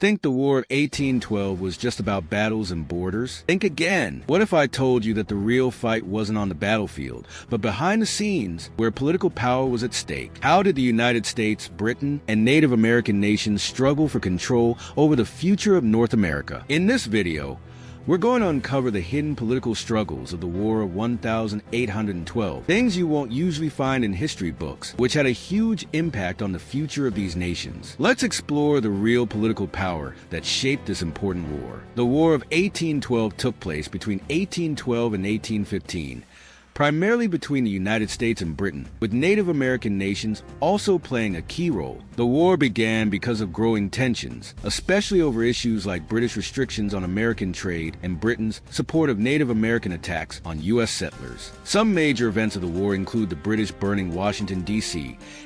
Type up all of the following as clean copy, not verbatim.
Think the War of 1812 was just about battles and borders? Think again. What if I told you that the real fight wasn't on the battlefield, but behind the scenes, where political power was at stake? How did the United States, Britain, and Native American nations struggle for control over the future of North America? In this video, we're going to uncover the hidden political struggles of the War of 1812, things you won't usually find in history books, which had a huge impact on the future of these nations. Let's explore the real political power that shaped this important war. The War of 1812 took place between 1812 and 1815, primarily between the United States and Britain, with Native American nations also playing a key role. The war began because of growing tensions, especially over issues like British restrictions on American trade and Britain's support of Native American attacks on U.S. settlers. Some major events of the war include the British burning Washington, D.C.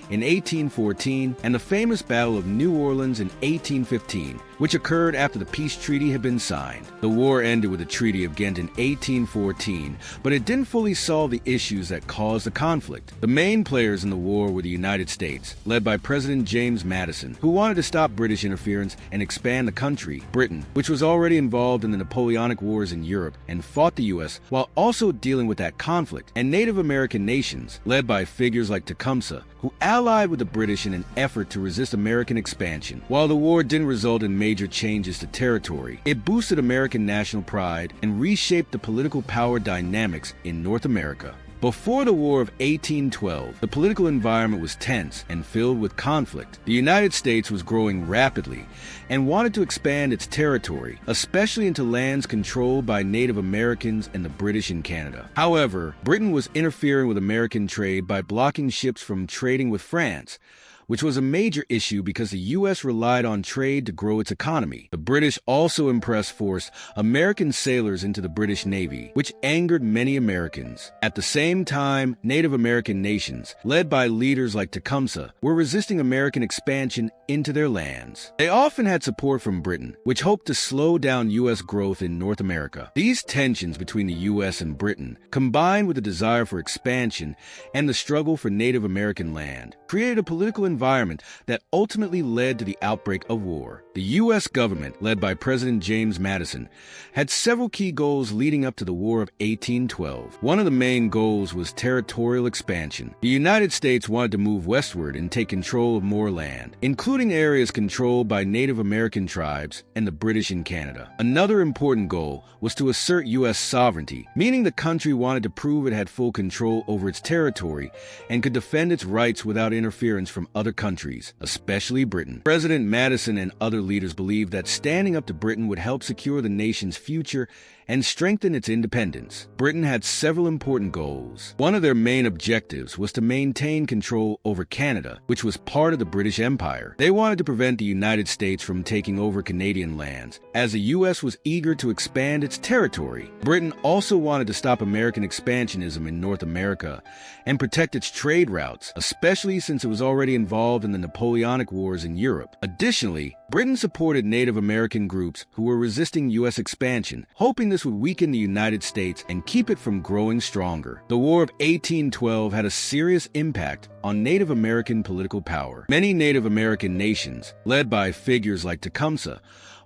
in 1814 and the famous Battle of New Orleans in 1815, which occurred after the peace treaty had been signed. The war ended with the Treaty of Ghent in 1814, but it didn't fully solve the issues that caused the conflict. The main players in the war were the United States, led by President James Madison, who wanted to stop British interference and expand the country. Britain, which was already involved in the Napoleonic Wars in Europe and fought the U.S. while also dealing with that conflict. And Native American nations, led by figures like Tecumseh, who allied with the British in an effort to resist American expansion. While the war didn't result in major changes to territory, it boosted American national pride and reshaped the political power dynamics in North America. Before the War of 1812, the political environment was tense and filled with conflict. The United States was growing rapidly and wanted to expand its territory, especially into lands controlled by Native Americans and the British in Canada. However, Britain was interfering with American trade by blocking ships from trading with France, which was a major issue because the U.S. relied on trade to grow its economy. The British also forced American sailors into the British Navy, which angered many Americans. At the same time, Native American nations, led by leaders like Tecumseh, were resisting American expansion into their lands. They often had support from Britain, which hoped to slow down U.S. growth in North America. These tensions between the U.S. and Britain, combined with the desire for expansion and the struggle for Native American land, created a political environment that ultimately led to the outbreak of war. The U.S. government, led by President James Madison, had several key goals leading up to the War of 1812. One of the main goals was territorial expansion. The United States wanted to move westward and take control of more land, including areas controlled by Native American tribes and the British in Canada. Another important goal was to assert U.S. sovereignty, meaning the country wanted to prove it had full control over its territory and could defend its rights without interference from other countries, especially Britain. President Madison and other leaders believed that standing up to Britain would help secure the nation's future and strengthen its independence. Britain had several important goals. One of their main objectives was to maintain control over Canada, which was part of the British Empire. They wanted to prevent the United States from taking over Canadian lands, as the U.S. was eager to expand its territory. Britain also wanted to stop American expansionism in North America and protect its trade routes, especially since it was already involved in the Napoleonic Wars in Europe. Additionally, Britain supported Native American groups who were resisting U.S. expansion, hoping this would weaken the United States and keep it from growing stronger. The War of 1812 had a serious impact on Native American political power. Many Native American nations, led by figures like Tecumseh,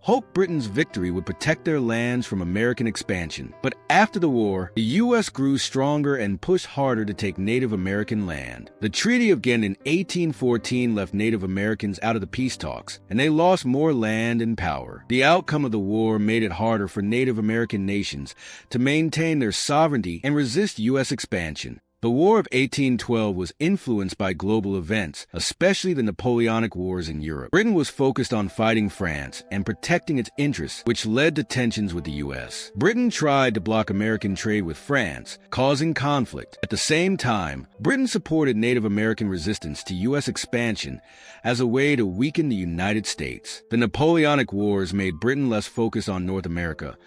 hoped Britain's victory would protect their lands from American expansion. But after the war, the U.S. grew stronger and pushed harder to take Native American land. The Treaty of Ghent in 1814 left Native Americans out of the peace talks, and they lost more land and power. The outcome of the war made it harder for Native American nations to maintain their sovereignty and resist U.S. expansion. The War of 1812 was influenced by global events, especially the Napoleonic Wars in Europe. Britain was focused on fighting France and protecting its interests, which led to tensions with the U.S. Britain tried to block American trade with France, causing conflict. At the same time, Britain supported Native American resistance to U.S. expansion as a way to weaken the United States. The Napoleonic Wars made Britain less focused on North America,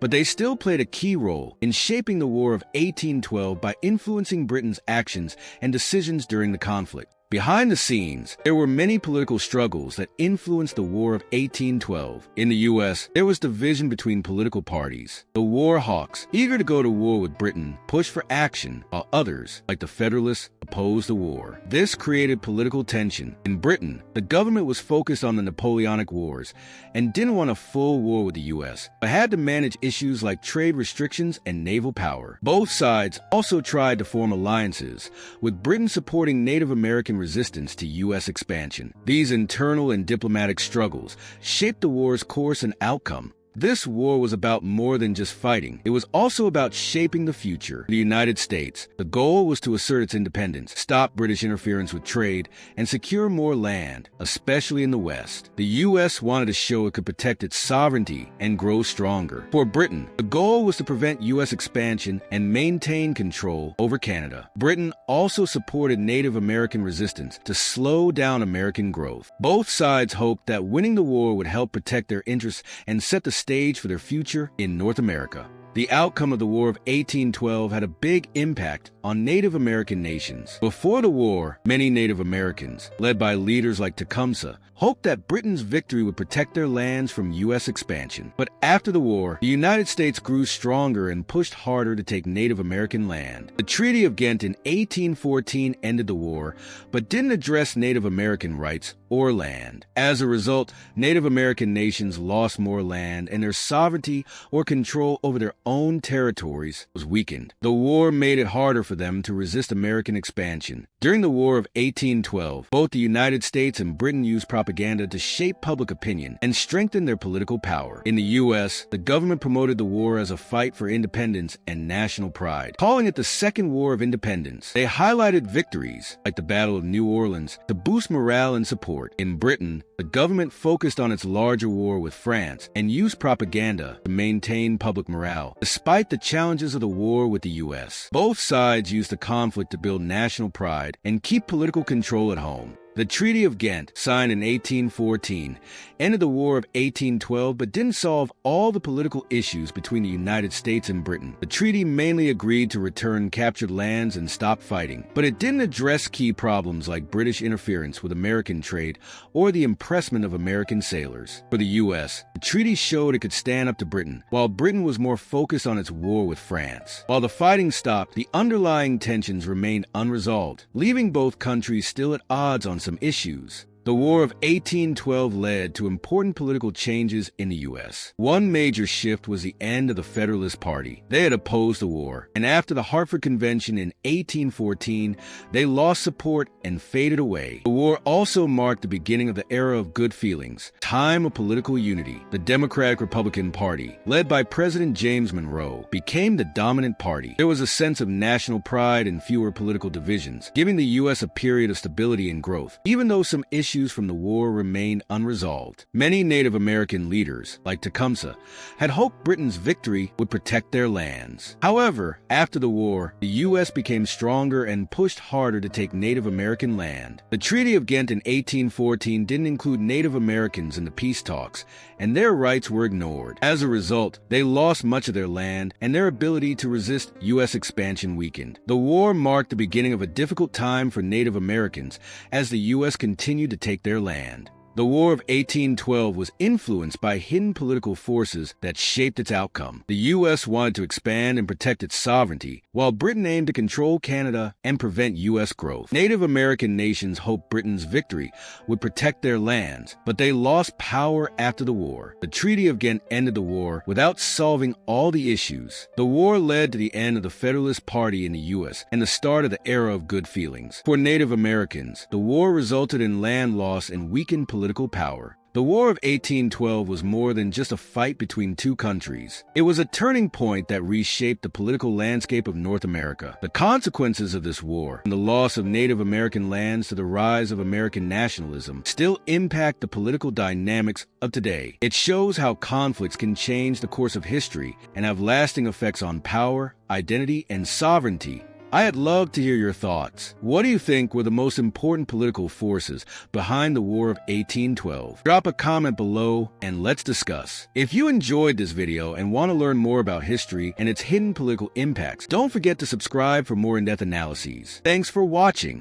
but they still played a key role in shaping the War of 1812 by influencing Britain's actions and decisions during the conflict. Behind the scenes, there were many political struggles that influenced the War of 1812. In the U.S., there was division between political parties. The war hawks, eager to go to war with Britain, pushed for action, while others, like the Federalists, opposed the war. This created political tension. In Britain, the government was focused on the Napoleonic Wars and didn't want a full war with the U.S., but had to manage issues like trade restrictions and naval power. Both sides also tried to form alliances, with Britain supporting Native American resistance to U.S. expansion. These internal and diplomatic struggles shaped the war's course and outcome. This war was about more than just fighting. It was also about shaping the future. The United States, the goal was to assert its independence, stop British interference with trade, and secure more land, especially in the West. The U.S. wanted to show it could protect its sovereignty and grow stronger. For Britain, the goal was to prevent U.S. expansion and maintain control over Canada. Britain also supported Native American resistance to slow down American growth. Both sides hoped that winning the war would help protect their interests and set the stage for their future in North America. The outcome of the War of 1812 had a big impact on Native American nations. Before the war, many Native Americans, led by leaders like Tecumseh, hoped that Britain's victory would protect their lands from U.S. expansion. But after the war, the United States grew stronger and pushed harder to take Native American land. The Treaty of Ghent in 1814 ended the war, but didn't address Native American rights or land. As a result, Native American nations lost more land, and their sovereignty or control over their own territories was weakened. The war made it harder for them to resist American expansion. During the War of 1812, both the United States and Britain used propaganda to shape public opinion and strengthen their political power. In the U.S., the government promoted the war as a fight for independence and national pride, calling it the Second War of Independence. They highlighted victories, like the Battle of New Orleans, to boost morale and support. In Britain, the government focused on its larger war with France and used propaganda to maintain public morale, despite the challenges of the war with the U.S. Both sides used the conflict to build national pride and keep political control at home. The Treaty of Ghent, signed in 1814, ended the War of 1812 but didn't solve all the political issues between the United States and Britain. The treaty mainly agreed to return captured lands and stop fighting, but it didn't address key problems like British interference with American trade or the impressment of American sailors. For the U.S., the treaty showed it could stand up to Britain, while Britain was more focused on its war with France. While the fighting stopped, the underlying tensions remained unresolved, leaving both countries still at odds on some issues. The War of 1812 led to important political changes in the U.S. One major shift was the end of the Federalist Party. They had opposed the war, and after the Hartford Convention in 1814, they lost support and faded away. The war also marked the beginning of the era of good feelings, time of political unity. The Democratic-Republican Party, led by President James Monroe, became the dominant party. There was a sense of national pride and fewer political divisions, giving the U.S. a period of stability and growth, even though some issues from the war remained unresolved. Many Native American leaders, like Tecumseh, had hoped Britain's victory would protect their lands. However, after the war, the U.S. became stronger and pushed harder to take Native American land. The Treaty of Ghent in 1814 didn't include Native Americans in the peace talks, and their rights were ignored. As a result, they lost much of their land, and their ability to resist U.S. expansion weakened. The war marked the beginning of a difficult time for Native Americans as the U.S. continued to take their land. The War of 1812 was influenced by hidden political forces that shaped its outcome. The U.S. wanted to expand and protect its sovereignty, while Britain aimed to control Canada and prevent U.S. growth. Native American nations hoped Britain's victory would protect their lands, but they lost power after the war. The Treaty of Ghent ended the war without solving all the issues. The war led to the end of the Federalist Party in the U.S. and the start of the era of good feelings. For Native Americans, the war resulted in land loss and weakened political power. The War of 1812 was more than just a fight between two countries. It was a turning point that reshaped the political landscape of North America. The consequences of this war, from the loss of Native American lands to the rise of American nationalism, still impact the political dynamics of today. It shows how conflicts can change the course of history and have lasting effects on power, identity, and sovereignty. I'd love to hear your thoughts. What do you think were the most important political forces behind the War of 1812? Drop a comment below and let's discuss. If you enjoyed this video and want to learn more about history and its hidden political impacts, don't forget to subscribe for more in-depth analyses. Thanks for watching.